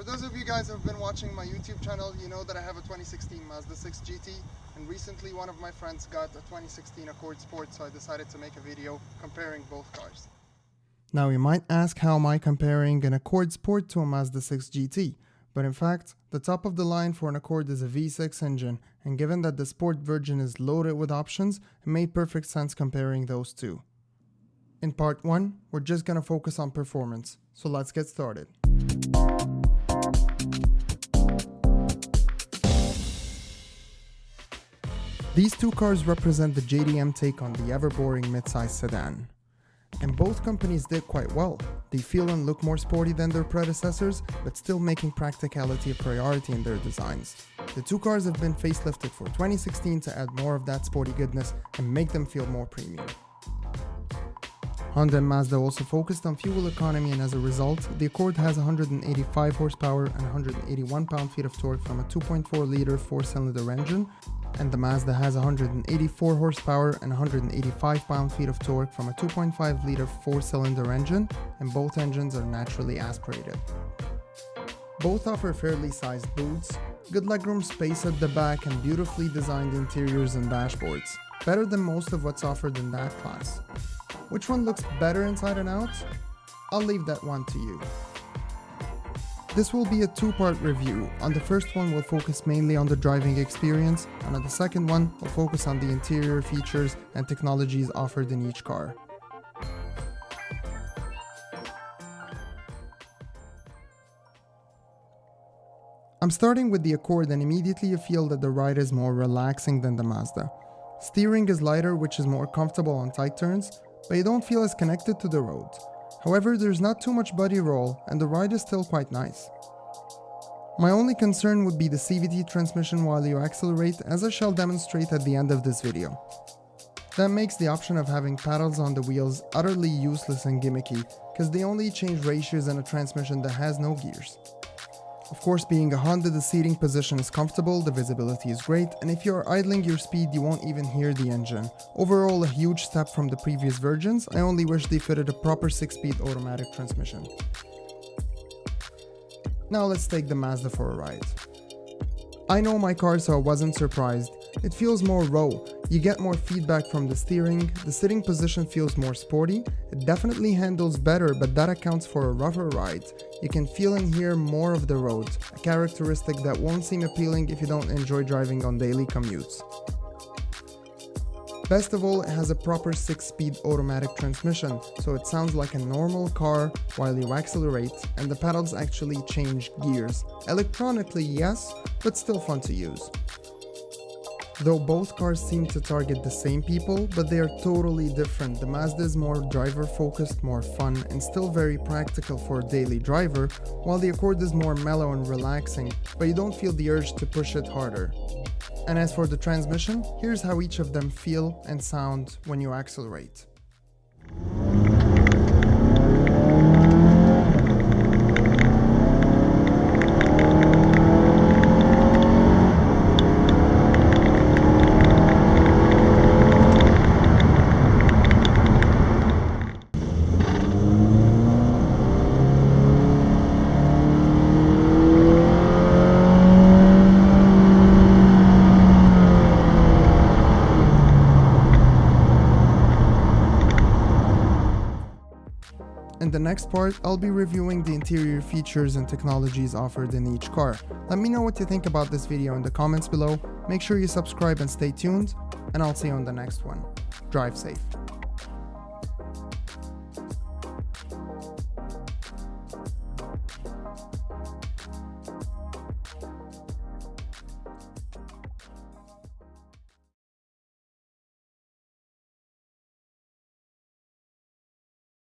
For those of you guys who have been watching my YouTube channel, you know that I have a 2016 Mazda 6 GT, and recently one of my friends got a 2016 Accord Sport, so I decided to make a video comparing both cars. Now you might ask, how am I comparing an Accord Sport to a Mazda 6 GT? But in fact, the top of the line for an Accord is a V6 engine, and given that the Sport version is loaded with options, it made perfect sense comparing those two. In part 1, we're just gonna focus on performance, so let's get started. These two cars represent the JDM take on the ever-boring midsize sedan. And both companies did quite well. They feel and look more sporty than their predecessors, but still making practicality a priority in their designs. The two cars have been facelifted for 2016 to add more of that sporty goodness and make them feel more premium. Honda and Mazda also focused on fuel economy, and as a result, the Accord has 185 horsepower and 181 pound-feet of torque from a 2.4-liter four-cylinder engine, and the Mazda has 184 horsepower and 185 pound-feet of torque from a 2.5-liter four-cylinder engine, and both engines are naturally aspirated. Both offer fairly sized boots, good legroom space at the back, and beautifully designed interiors and dashboards, better than most of what's offered in that class. Which one looks better inside and out? I'll leave that one to you. This will be a two-part review. On the first one, we'll focus mainly on the driving experience, and on the second one, we'll focus on the interior features and technologies offered in each car. I'm starting with the Accord, and immediately you feel that the ride is more relaxing than the Mazda. Steering is lighter, which is more comfortable on tight turns, but you don't feel as connected to the road. However, there's not too much body roll, and the ride is still quite nice. My only concern would be the CVT transmission while you accelerate, as I shall demonstrate at the end of this video. That makes the option of having paddles on the wheels utterly useless and gimmicky, because they only change ratios in a transmission that has no gears. Of course, being a Honda, the seating position is comfortable, the visibility is great, and if you are idling your speed, you won't even hear the engine. Overall, a huge step from the previous versions. I only wish they fitted a proper 6-speed automatic transmission. Now let's take the Mazda for a ride. I know my car, so I wasn't surprised. It feels more raw. You get more feedback from the steering, the sitting position feels more sporty, it definitely handles better, but that accounts for a rougher ride. You can feel and hear more of the road, a characteristic that won't seem appealing if you don't enjoy driving on daily commutes. Best of all, it has a proper 6-speed automatic transmission, so it sounds like a normal car while you accelerate, and the pedals actually change gears. Electronically, yes, but still fun to use. Though both cars seem to target the same people, but they are totally different. The Mazda is more driver-focused, more fun, and still very practical for a daily driver, while the Accord is more mellow and relaxing, but you don't feel the urge to push it harder. And as for the transmission, here's how each of them feel and sound when you accelerate. In the next part, I'll be reviewing the interior features and technologies offered in each car. Let me know what you think about this video in the comments below. Make sure you subscribe and stay tuned, and I'll see you on the next one. Drive safe.